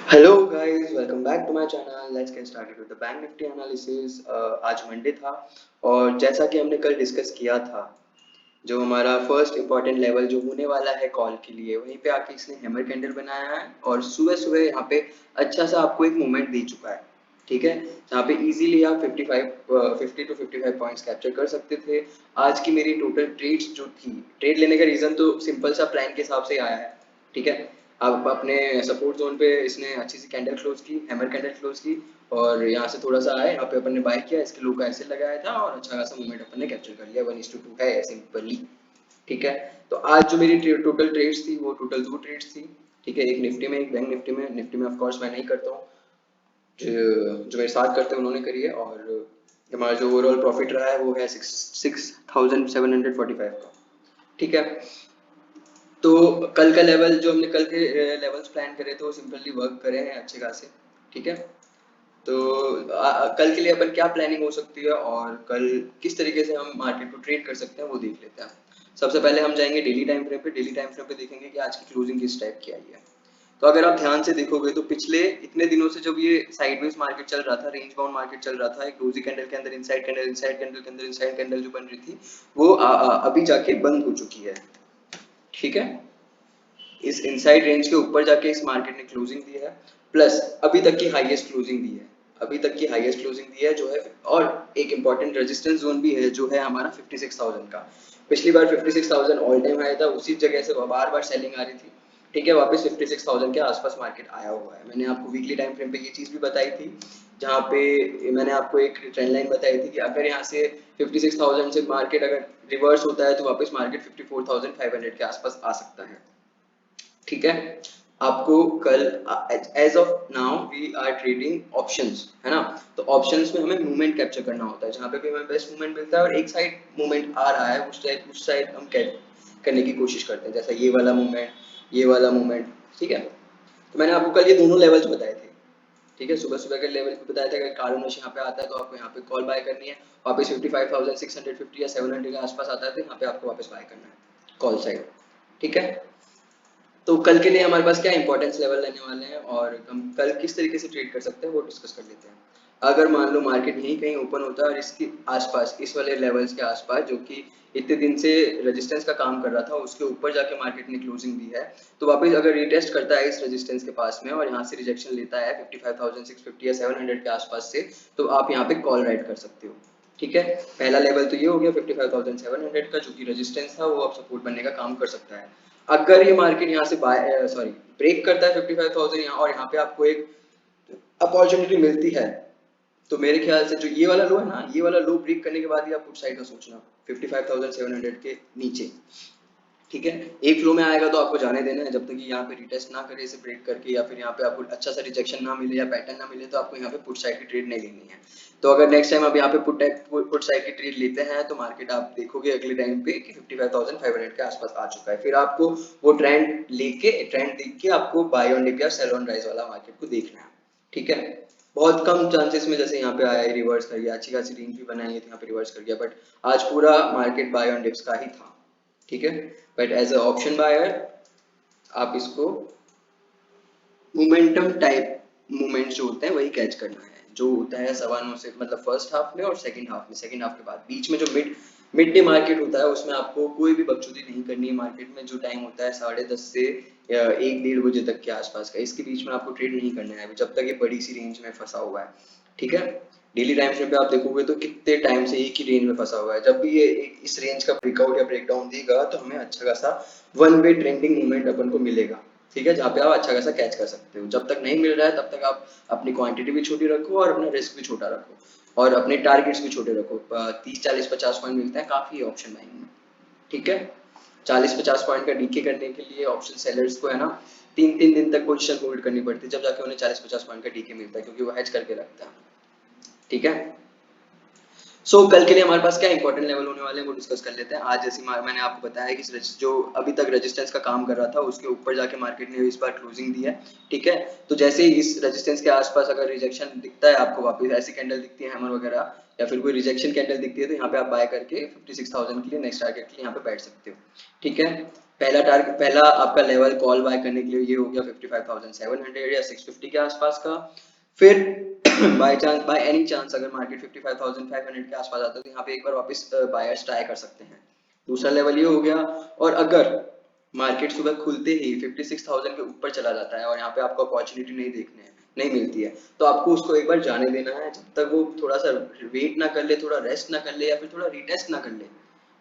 Hello guys, welcome back to my channel. Let's get started with the bank nifty analysis. आज Monday था और जैसा कि हमने कल डिस्कस किया था, जो हमारा फर्स्ट इंपॉर्टेंट लेवल जो होने वाला है कॉल के लिए, वहीं पे आके इसने हैमर कैंडल बनाया है और सुबह सुबह यहाँ पे अच्छा सा आपको एक मूवमेंट दे चुका है। ठीक है, जहाँ पे इजीली आप 50 टू 55 पॉइंट्स कैप्चर कर सकते थे। आज की मेरी टोटल ट्रेड्स जो थी, ट्रेड लेने का रीजन तो सिंपल सा प्लान के हिसाब से आया है। ठीक है, अब अपने सपोर्ट जोन पे इसने अच्छी सी कैंडल क्लोज की, हैमर कैंडल क्लोज की, और यहाँ से थोड़ा सा आया, यहाँ पे अपन ने बाय किया, इसके लो का ऐसे लगाया था और अच्छा खासा मूवमेंट अपन ने कैप्चर कर लिया। 1:2 है सिंपली। ठीक है, तो आज जो मेरी टोटल ट्रेड्स थी वो टोटल 2 ट्रेड्स थी। ठीक है, एक निफ्टी में, एक बैंक निफ्टी में। निफ्टी में ऑफ कोर्स मैं नहीं करता हूँ, जो मेरे साथ करते हैं उन्होंने करी है। और हमारा जो ओवरऑल प्रॉफिट रहा है वो है 6745 का। ठीक है, तो कल का लेवल जो हमने कल के लेवल्स प्लान करे थे वो सिंपली वर्क करे हैं अच्छे खासे। ठीक है, तो कल के लिए अपन क्या प्लानिंग हो सकती है और कल किस तरीके से हम मार्केट को ट्रेड कर सकते हैं वो देख लेते हैं। सबसे पहले हम जाएंगे डेली टाइम फ्रेम पे। डेली टाइम फ्रेम पे देखेंगे कि आज की क्लोजिंग किस टाइप की आई है। तो अगर आप ध्यान से देखोगे तो पिछले इतने दिनों से जब ये साइडवेज मार्केट चल रहा था, रेंज बाउंड मार्केट चल रहा था, एक डोजी कैंडल के अंदर इनसाइड कैंडल, इनसाइड कैंडल के अंदर इनसाइड कैंडल जो बन रही थी, वो अभी जाके बंद हो चुकी है। ठीक है, इस इनसाइड रेंज के ऊपर जाके इस मार्केट ने क्लोजिंग दी है, प्लस अभी तक की हाईएस्ट क्लोजिंग दी है। अभी तक की हाईएस्ट क्लोजिंग दी है जो है, और एक इंपॉर्टेंट रेजिस्टेंस जोन भी है जो है हमारा 56,000 का। पिछली बार 56,000 ऑल टाइम हाई था, उसी जगह से बार बार सेलिंग आ रही थी। ठीक है, वापस 56,000 के आसपास मार्केट आया हुआ है। मैंने आपको वीकली टाइम फ्रेम पे ये चीज भी बताई थी, जहाँ पे मैंने आपको एक ट्रेंड लाइन बताई थी कि अगर यहाँ से 56,000 से मार्केट अगर रिवर्स होता है तो वापस मार्केट 54,500 के आसपास आ सकता है। ठीक है, आपको कल, as of now we are trading options, है ना। तो ऑप्शंस में हमें मूवमेंट कैप्चर करना होता है, जहां पे भी हमें बेस्ट मूवमेंट मिलता है और एक साइड मूवमेंट आ रहा है, उस साइड हम करने की कोशिश करते हैं, जैसा ये वाला मूवमेंट, ये वाला मूवमेंट। ठीक है, तो मैंने आपको कल ये दोनों लेवल्स बताए थे। ठीक है, सुबह सुबह के लेवल पे बताया था कि कारोनेश यहाँ पे आता है तो आपको यहाँ पे कॉल बाय करनी है। वापस 55,650 या 700 के आसपास आता है तो यहाँ पे आपको वापस बाय करना है कॉल साइड। ठीक है, तो कल के लिए हमारे पास क्या इंपॉर्टेंस लेवल रहने वाले हैं और हम कल किस तरीके से ट्रेड कर सकते हैं वो डिस्कस कर लेते हैं। अगर मान लो मार्केट यहीं कहीं ओपन होता है और इसके आसपास, इस वाले लेवल्स के आसपास जो कि इतने दिन से रेजिस्टेंस का काम कर रहा था, उसके ऊपर जाके मार्केट ने क्लोजिंग दी है, तो वापस अगर रिटेस्ट करता है इस रेजिस्टेंस के पास में और यहाँ से रिजेक्शन लेता है 55,650 या 700 के आसपास से, तो आप यहाँ पे कॉल राइट कर सकते हो। ठीक है, पहला लेवल तो ये हो गया 55,700 का, जो कि रेजिस्टेंस था, वो अब सपोर्ट बनने का काम कर सकता है। अगर ये मार्केट यहाँ से बाय सॉरी ब्रेक करता है 55,000 यहाँ, और यहाँ पे आपको एक अपॉर्चुनिटी मिलती है, तो मेरे ख्याल से जो ये वाला लो है ना, ये वाला लो ब्रेक करने के बाद ही आप पुट साइड का सोचना 55,700 के नीचे। ठीक है, एक फ्लो में आएगा तो आपको जाने देना है, जब तक कि यहाँ पे रिटेस्ट ना करे इसे ब्रेक करके, या फिर यहाँ पे आपको अच्छा सा रिजेक्शन ना मिले या पैटर्न ना मिले, तो आपको यहाँ पे पुट साइड की ट्रेड नहीं लेनी है। तो अगर नेक्स्ट टाइम आप यहाँ पे पुट साइड की ट्रेड लेते हैं तो मार्केट आप देखोगे अगले टाइम पे कि 55,500 के आसपास आ चुका है। फिर आपको वो ट्रेंड देख के आपको बाय ऑन डिप या सेल ऑन राइज वाला मार्केट को देखना है। ठीक है, बहुत कम चांसेस में, जैसे यहाँ पे आया रिवर्स कर गया, अच्छी खासी रेंज भी बनाई है तो यहाँ पे रिवर्स कर गया, बट आज पूरा मार्केट बाय ऑन डिप्स का ही था। ठीक है, but as a option buyer आप इसको मोमेंटम टाइप मूवमेंट जो होते हैं वही कैच करना है, जो होता है 9:15 से, मतलब फर्स्ट हाफ में और सेकंड हाफ में। सेकंड हाफ के बाद बीच में जो मिड डे मार्केट होता है उसमें आपको कोई भी बकचोदी नहीं करनी है। मार्केट में जो टाइम होता है 10:30 से 1-1:30 बजे तक के आसपास का, इसके बीच में आपको ट्रेड नहीं करना है जब तक ये बड़ी सी रेंज में फंसा हुआ है। ठीक है, डेली टाइम फ्रेम पे आप देखोगे तो कितने टाइम से एक ही रेंज में फंसा हुआ है। जब भी ये इस रेंज का ब्रेकआउट या ब्रेकडाउन देगा तो हमें अच्छा खासा वन वे ट्रेंडिंग मूवमेंट अपन को मिलेगा। ठीक है, जहाँ पे आप अच्छा खासा कैच कर सकते हो। जब तक नहीं मिल रहा है तब तक आप अपनी क्वांटिटी भी छोटी रखो और अपना रिस्क भी छोटा रखो और अपने टारगेट्स भी छोटे रखो। 30, 40, 50 पॉइंट मिलते हैं काफी ऑप्शन बाइंग में। ठीक है, 40-50 पॉइंट का डीके करने के लिए ऑप्शन सेलर्स को है ना 3-3 दिन तक पोजीशन होल्ड करनी पड़ती है, जब जाके उन्हें 40-50 पॉइंट का डीके मिलता है, क्योंकि वो हेज करके रखता है। ठीक है, कल के लिए हमारे पास क्या इंपॉर्टेंट लेवल होने वाले हैं वो डिस्कस कर लेते हैं। आज जैसे मैंने आपको बताया कि जो अभी तक रेजिस्टेंस का काम कर रहा था उसके ऊपर जाके मार्केट ने इस बार क्लोजिंग दी है। ठीक है, तो जैसे ही इस रेजिस्टेंस के आसपास अगर रिजेक्शन दिखता है आपको, वापस ऐसी कैंडल दिखती है हैमर वगैरह, या फिर कोई रिजेक्शन कैंडल दिखती है, तो यहाँ पे आप बाय करके 56,000 के लिए नेक्स्ट टारगेट के लिए यहाँ पे बैठ सकते हो। ठीक है, पहला आपका लेवल कॉल बाय करने के लिए ये हो गया 55,700 या 650 के आसपास का। फिर बाय एनी चांस अगर मार्केट 55,500 के आसपास आता है तो यहाँ पे एक बार वापस बायर्स ट्राई कर सकते हैं। दूसरा लेवल ये हो गया। और अगर मार्केट सुबह खुलते ही 56,000 के ऊपर चला जाता है और यहाँ पे आपको अपॉर्चुनिटी नहीं मिलती है, तो आपको उसको एक बार जाने देना है जब तक वो थोड़ा सा वेट ना कर ले, थोड़ा रेस्ट ना कर ले, या फिर थोड़ा रिटेस्ट ना कर ले।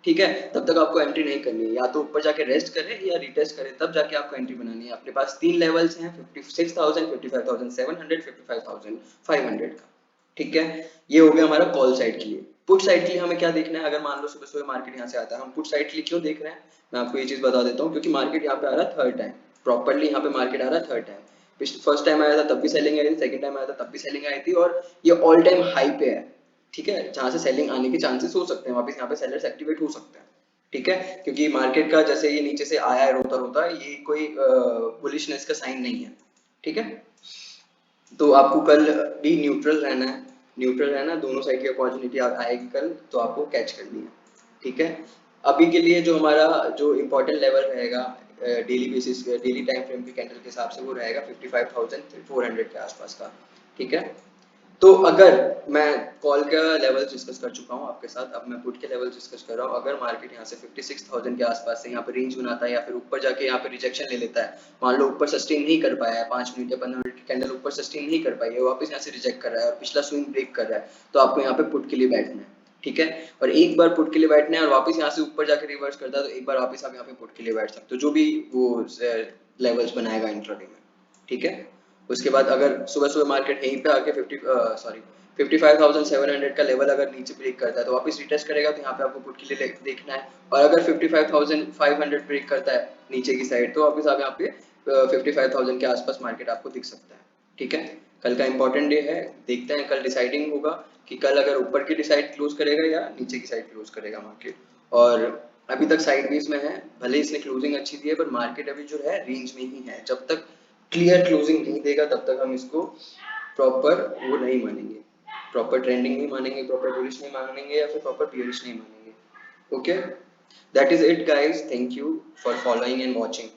ठीक है, तब तक आपको एंट्री नहीं करनी है। या तो ऊपर जाके रेस्ट करे या रिटेस्ट करे, तब जाके आपको एंट्री बनानी है। अपने पास 3 लेवल्स हैं, 56,000, 55,700, 55,500 का। ठीक है, ये हो गया हमारा कॉल साइड के लिए। पुट साइड के लिए हमें क्या देखना है? अगर मान लो सुबह सुबह मार्केट यहाँ से आता है, हम पुट साइड के लिए क्यों देख रहे हैं, मैं आपको ये चीज बता देता हूँ। क्योंकि मार्केट यहाँ पे आ रहा है थर्ड टाइम, प्रॉपरली यहाँ पे मार्केट आ रहा है थर्ड टाइम। फर्स्ट टाइम आया था तब भी सेलिंग आई थी, सेकंड टाइम आया था तब भी सेलिंग आई थी, और ये ऑल टाइम हाई पे है। ठीक है, जहां से सेलिंग आने के चांसेस हो सकते हैं, वापस यहाँ पे सेलर्स एक्टिवेट हो सकते हैं। ठीक है, क्योंकि मार्केट का जैसे ये नीचे से आया है रोता रोता, ये कोई बुलिशनेस का साइन नहीं है। ठीक है, तो आपको कल भी न्यूट्रल रहना है। न्यूट्रल रहना, दोनों साइड की अपॉर्चुनिटी आएगी कल तो आपको कैच करनी है। ठीक है, अभी के लिए जो हमारा जो इम्पोर्टेंट लेवल रहेगा daily basis, daily time frame के कैंडल के हिसाब से, वो रहेगा 55,400 के आसपास का। ठीक है, तो अगर मैं कॉल का लेवल डिस्कस कर चुका हूँ आपके साथ, अब मैं पुट के लेवल डिस्कस कर रहा हूँ। अगर मार्केट यहाँ से 56,000 के आसपास से यहाँ पे रेंज बनाता है या फिर ऊपर जाके यहाँ पे रिजेक्शन ले लेता है, मान लो ऊपर सस्टेन नहीं कर पाया है, 5 मिनट या 15 मिनट की कैंडल ऊपर सस्टेन नहीं कर पाई है, वापस यहाँ से रिजेक्ट कर रहा है और पिछला स्विंग ब्रेक कर रहा है, तो आपको यहाँ पे पुट के लिए बैठना है। ठीक है, और एक बार पुट के लिए बैठना है और वापस यहाँ से ऊपर जाके रिवर्स करता है, तो एक बार वापस आप यहाँ पे पुट के लिए बैठ सकते हो, जो भी वो लेवल्स बनाएगा इंट्राडे में। ठीक है, उसके बाद अगर सुबह सुबह मार्केट यहीं पे आके 55,700 का लेवल अगर नीचे ब्रेक करता है तो वापस रिटेस्ट करेगा, तो यहाँ पे आपको पुट के लिए देखना है। और अगर 55,500 ब्रेक करता है नीचे की साइड, तो वापस आप यहाँ पे 55,000 के आसपास मार्केट आपको दिख सकता है। ठीक है, कल का इंपॉर्टेंट डे है, देखते हैं कल डिसाइडिंग होगा कि कल अगर ऊपर की साइड क्लोज करेगा या नीचे की साइड क्लोज करेगा मार्केट। और अभी तक साइडवेज में है, भले इसने क्लोजिंग अच्छी दी है, पर मार्केट अभी जो है रेंज में ही है। जब तक क्लियर क्लोजिंग नहीं देगा तब तक हम इसको प्रॉपर वो नहीं मानेंगे, प्रॉपर ट्रेंडिंग नहीं मानेंगे, प्रॉपर बुलिश नहीं मानेंगे, या फिर प्रॉपर बियरिश नहीं मानेंगे। Okay, that is it guys, thank you for following and watching.